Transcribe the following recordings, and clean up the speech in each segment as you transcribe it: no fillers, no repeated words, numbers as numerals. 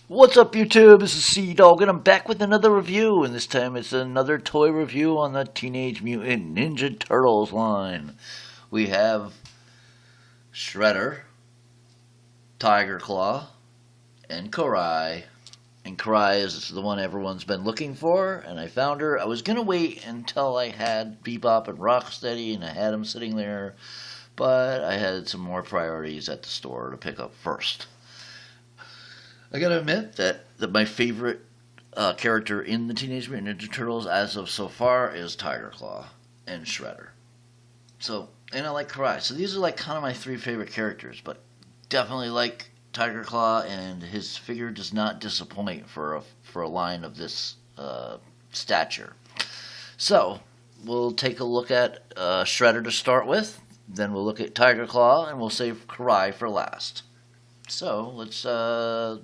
What's up, YouTube? This is Sea-Dog, and I'm back with another review, and this time it's another toy review on the Teenage Mutant Ninja Turtles line. We have Shredder, TIGERCLAW, and Karai. And Karai is the one everyone's been looking for, and I found her. I was going to wait until I had BEEBOP and ROCKSTEADY, and I had them sitting there, but I had some more priorities at the store to pick up first. I gotta admit that my favorite character in the Teenage Mutant Ninja Turtles as of so far is TIGERCLAW and Shredder. So, and I like Karai. So these are like kind of my three favorite characters, but definitely like TIGERCLAW, and his figure does not disappoint for a line of this stature. So, we'll take a look at Shredder to start with, then we'll look at TIGERCLAW, and we'll save Karai for last. So let's start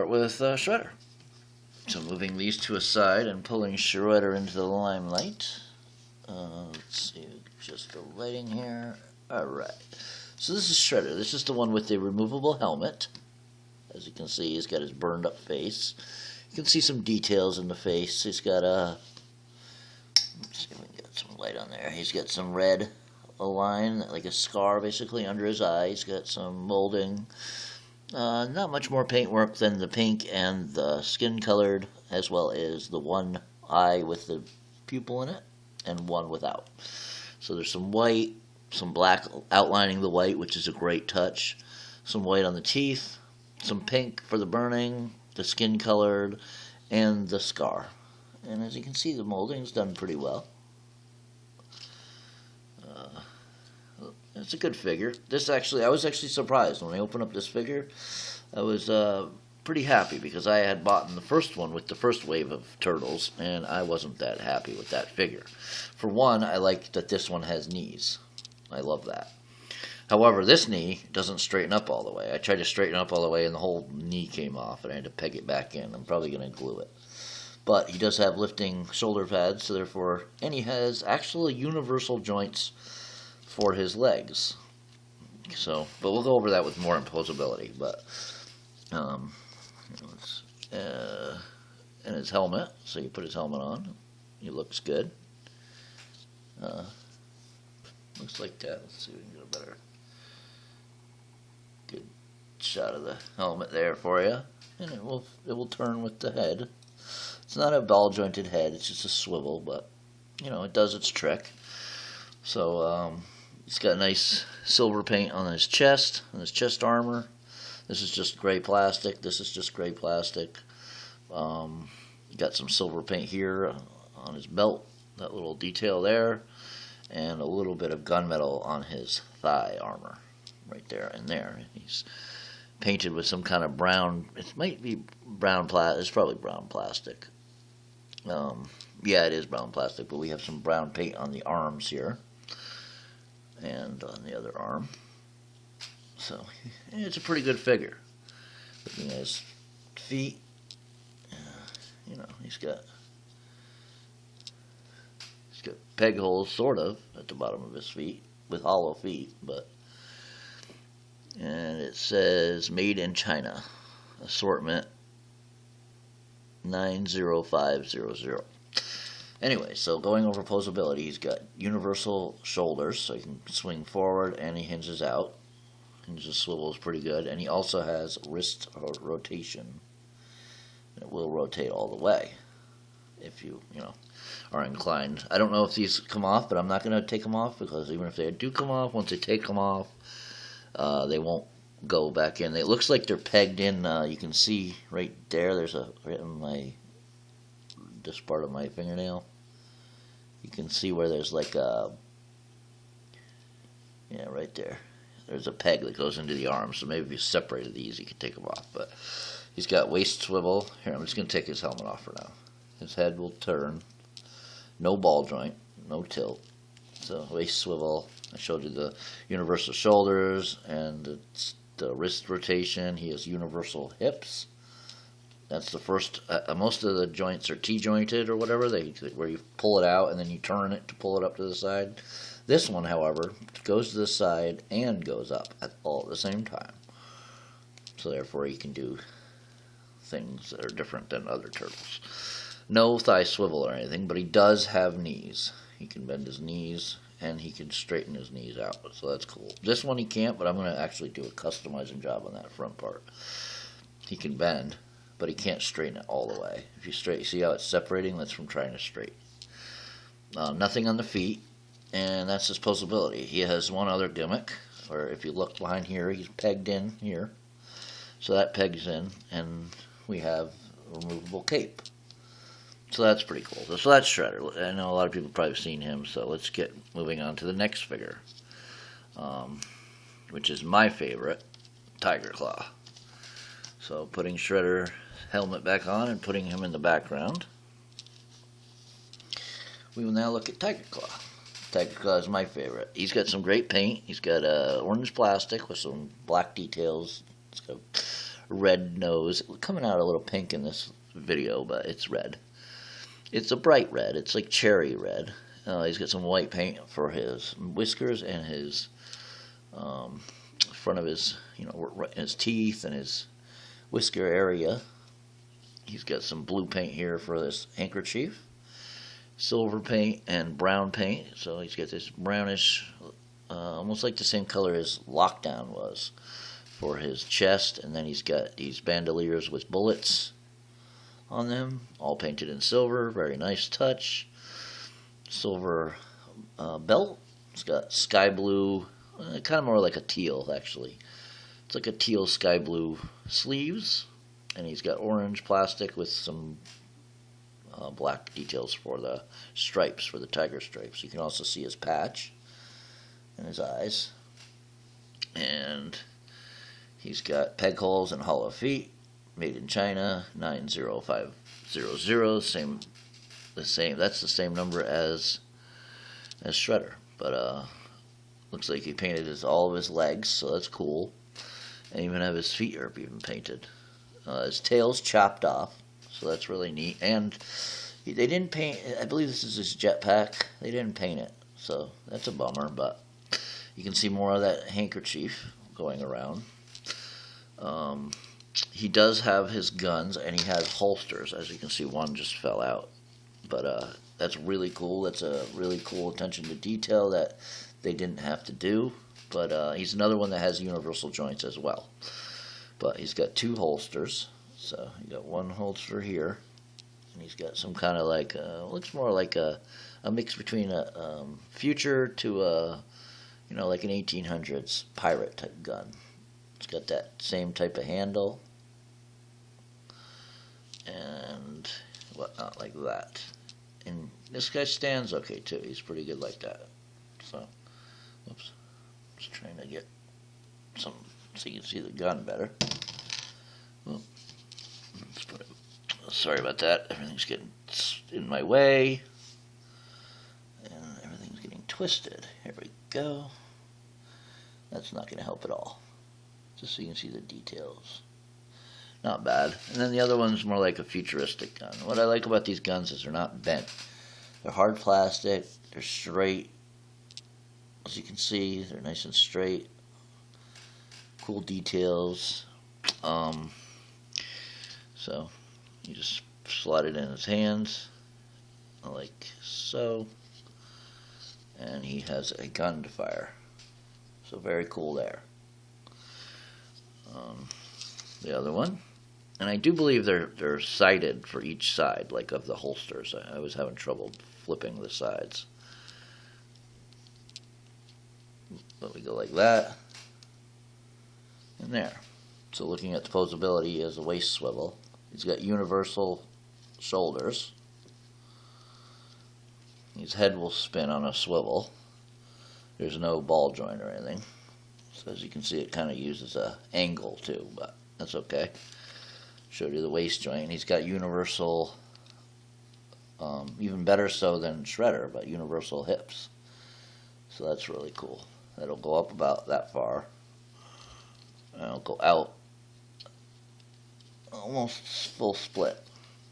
with Shredder. So moving these two aside and pulling Shredder into the limelight. Let's see, just the lighting here. All right. So this is Shredder. This is the one with the removable helmet. As you can see, he's got his burned up face. You can see some details in the face. He's got a. Let's see if we can get some light on there. He's got some red. A line, like a scar basically under his eye. He's got some molding. Not much more paintwork than the pink and the skin colored, as well as the one eye with the pupil in it and one without. So there's some white, some black outlining the white, which is a great touch. Some white on the teeth, some pink for the burning, the skin colored, and the scar. And as you can see, the molding's done pretty well. It's a good figure. I was actually surprised when I opened up this figure. I was pretty happy because I had bought the first one with the first wave of Turtles, and I wasn't that happy with that figure. For one, I like that this one has knees. I love that. However, this knee doesn't straighten up all the way. I tried to straighten up all the way, and the whole knee came off, and I had to peg it back in. I'm probably going to glue it. But he does have lifting shoulder pads, so therefore, and he has actually universal joints for his legs. So, but we'll go over that with more imposability. But and his helmet. So you put his helmet on. He looks good. Looks like that. Let's see if we can get a better good shot of the helmet there for you. And it will turn with the head. It's not a ball jointed head. It's just a swivel, but it does its trick. So he's got nice silver paint on his chest armor. This is just gray plastic. This is just gray plastic. Got some silver paint here on his belt, that little detail there, and a little bit of gunmetal on his thigh armor, right there and there. He's painted with some kind of brown. It might be brown plastic. It's probably brown plastic. Yeah, it is brown plastic, but we have some brown paint on the arms here. And on the other arm. So it's a pretty good figure. Looking at his feet, he's got peg holes sort of at the bottom of his feet with hollow feet, and it says made in China, assortment 90500. Anyway, so going over posability, he's got universal shoulders, so he can swing forward, and he hinges out. Hinges swivels pretty good, and he also has wrist rotation. It will rotate all the way if you are inclined. I don't know if these come off, but I'm not going to take them off because even if they do come off, once they take them off, they won't go back in. It looks like they're pegged in. You can see right there. There's right in this part of my fingernail. You can see where there's like a, right there. There's a peg that goes into the arm, so maybe if you separated these, you could take them off. But he's got waist swivel. Here, I'm just going to take his helmet off for now. His head will turn. No ball joint, no tilt. So waist swivel. I showed you the universal shoulders and the wrist rotation. He has universal hips. That's the first. Most of the joints are T-jointed or whatever, where you pull it out and then you turn it to pull it up to the side. This one, however, goes to the side and goes up all at the same time. so therefore he can do things that are different than other turtles. No thigh swivel or anything, but he does have knees. He can bend his knees, and he can straighten his knees out, so that's cool. This one he can't, but I'm going to actually do a customizing job on that front part. He can bend, but he can't straighten it all the way. If you see how it's separating? That's from trying to straighten. Nothing on the feet, and that's his posability. He has one other gimmick, or if you look behind here, he's pegged in here. So that pegs in, and we have a removable cape. So that's pretty cool. So that's Shredder. I know a lot of people have probably seen him, so let's get moving on to the next figure, which is my favorite, TIGERCLAW. So putting Shredder helmet back on and putting him in the background, we will now look at TIGERCLAW. TIGERCLAW is my favorite. He's got some great paint. He's got orange plastic with some black details. It's got a red nose. It's coming out a little pink in this video, but it's red. It's a bright red. It's like cherry red. He's got some white paint for his whiskers and his front of his, his teeth and his whisker area. He's got some blue paint here for this handkerchief, silver paint and brown paint. So he's got this brownish, almost like the same color as Lockdown was for his chest, and then he's got these bandoliers with bullets on them, all painted in silver. Very nice touch. Silver belt. It's got sky blue, kind of more like a teal actually. It's like a teal sky blue sleeves, and he's got orange plastic with some black details for the stripes, for the tiger stripes. You can also see his patch and his eyes, and he's got peg holes and hollow feet. Made in China, 90500. The same. That's the same number as Shredder, but looks like he painted all of his legs, so that's cool. And even have his feet are even painted. His tail's chopped off, so that's really neat. And they didn't paint. I believe this is his jetpack. They didn't paint it, so that's a bummer. But you can see more of that handkerchief going around. He does have his guns, and he has holsters. As you can see, one just fell out. But that's really cool. That's a really cool attention to detail that they didn't have to do. But he's another one that has universal joints as well. But he's got two holsters. So you got one holster here, and he's got some kind of like, looks more like a mix between a future to a, like an 1800s pirate type gun. It's got that same type of handle and whatnot like that. And this guy stands okay too. He's pretty good like that. So, oops. Just trying to get some so you can see the gun better. Well, let's put it. Sorry about that. Everything's getting in my way. And everything's getting twisted. Here we go. That's not going to help at all. Just so you can see the details. Not bad. And then the other one's more like a futuristic gun. What I like about these guns is they're not bent. They're hard plastic. They're straight. As you can see, they're nice and straight. Cool details. So you just slide it in his hands like so. And he has a gun to fire. So very cool there. The other one, and I do believe they're sighted for each side, like of the holsters. I was having trouble flipping the sides, but we go like that and there. So looking at the posability, he has a waist swivel. He's got universal shoulders. His head will spin on a swivel. There's no ball joint or anything. So as you can see, it kind of uses a angle too, but that's okay. Showed you the waist joint. He's got universal, even better so than Shredder, but universal hips. So that's really cool. That'll go up about that far. And it'll go out almost full split.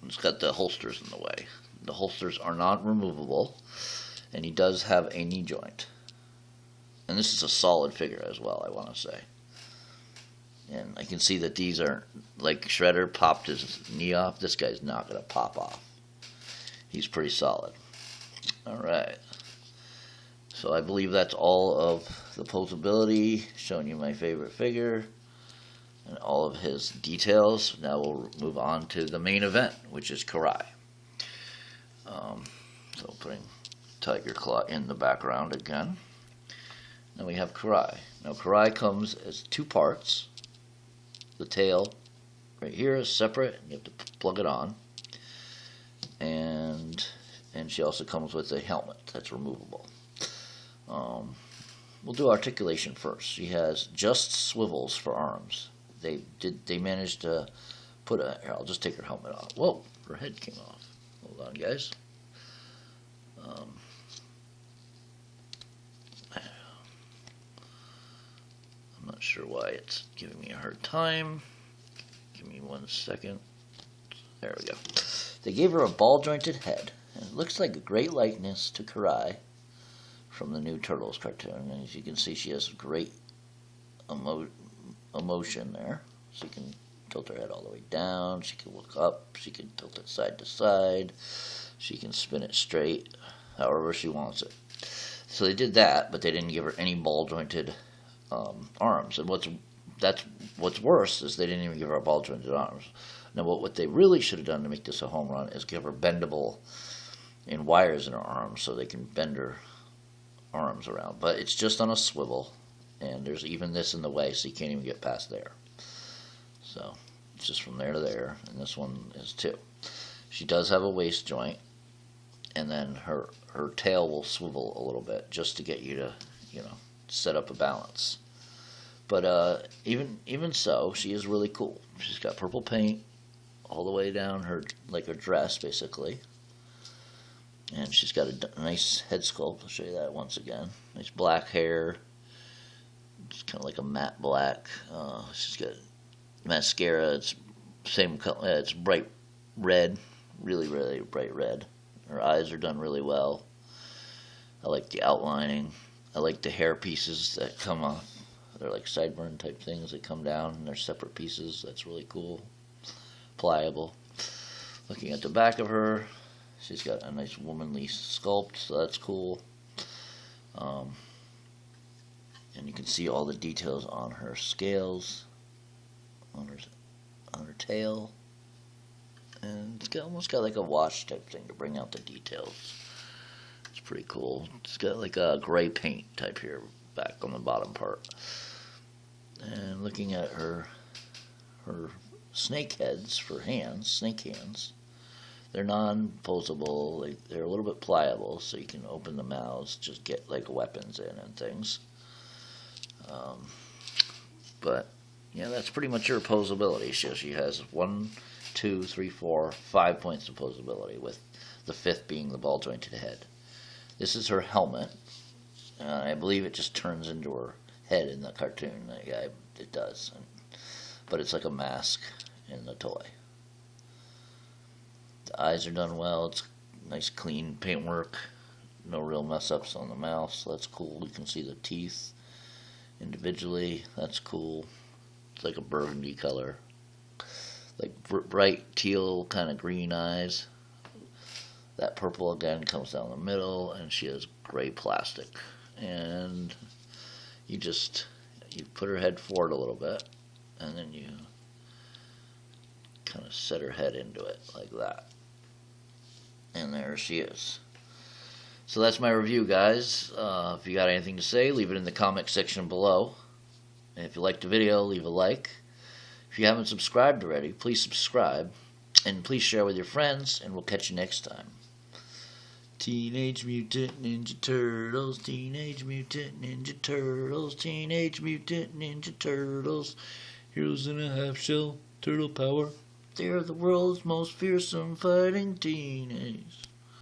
It's got the holsters in the way. The holsters are not removable, and he does have a knee joint. And this is a solid figure as well, I want to say. And I can see that these aren't, like Shredder popped his knee off. This guy's not going to pop off. He's pretty solid. Alright. So I believe that's all of the posability, showing you my favorite figure and all of his details. Now we'll move on to the main event, which is Karai. So putting TIGERCLAW in the background again. Now we have Karai. Now Karai comes as two parts. The tail right here is separate. You have to plug it on. And she also comes with a helmet that's removable. We'll do articulation first. She has just swivels for arms. They managed to put a... Here, I'll just take her helmet off. Whoa, her head came off. Hold on, guys. I'm not sure why it's giving me a hard time. Give me 1 second. There we go. They gave her a ball-jointed head, and it looks like a great likeness to Karai from the new Turtles cartoon. And as you can see, she has great emotion there. She can tilt her head all the way down. She can look up. She can tilt it side to side. She can spin it straight, however she wants it. So they did that, but they didn't give her any ball-jointed arms. And what's worse is they didn't even give her ball-jointed arms. Now, what they really should have done to make this a home run is give her bendable and wires in her arms so they can bend her arms around. But it's just on a swivel, and there's even this in the way, so you can't even get past there. So it's just from there to there, and this one is too. She does have a waist joint, and then her tail will swivel a little bit just to get you to, set up a balance. But even so, she is really cool. She's got purple paint all the way down her, like her dress, basically. And she's got a nice head sculpt. I'll show you that once again. Nice black hair. It's kind of like a matte black. She's got mascara. It's same color. It's bright red, really, really bright red. Her eyes are done really well. I like the outlining. I like the hair pieces that come off. They're like sideburn type things that come down, and they're separate pieces. That's really cool. Pliable. Looking at the back of her, she's got a nice womanly sculpt, so that's cool. And you can see all the details on her scales, on her tail, and it's almost got like a wash type thing to bring out the details. It's pretty cool. It's got like a gray paint type here back on the bottom part. And looking at her snake heads for hands, snake hands, they're non-posable. They're a little bit pliable, so you can open the mouths, just get like weapons in and things. But yeah, that's pretty much her posability. She has 1, 2, 3, 4, 5 points of posability, with the 5th being the ball-jointed head. This is her helmet. I believe it just turns into her head in the cartoon. Yeah, it does. But it's like a mask in the toy. The eyes are done well. It's nice, clean paintwork. No real mess-ups on the mouth, so that's cool. You can see the teeth individually. That's cool. It's like a burgundy color. Like bright teal kind of green eyes. That purple again comes down the middle, and she has gray plastic. And you put her head forward a little bit, and then you kind of set her head into it like that. And there she is. So that's my review, guys. If you got anything to say, leave it in the comment section below. And if you liked the video, leave a like. If you haven't subscribed already, please subscribe. And please share with your friends, and we'll catch you next time. Teenage Mutant Ninja Turtles, Teenage Mutant Ninja Turtles, Teenage Mutant Ninja Turtles. Heroes in a half shell, turtle power. They're the world's most fearsome fighting teenagers.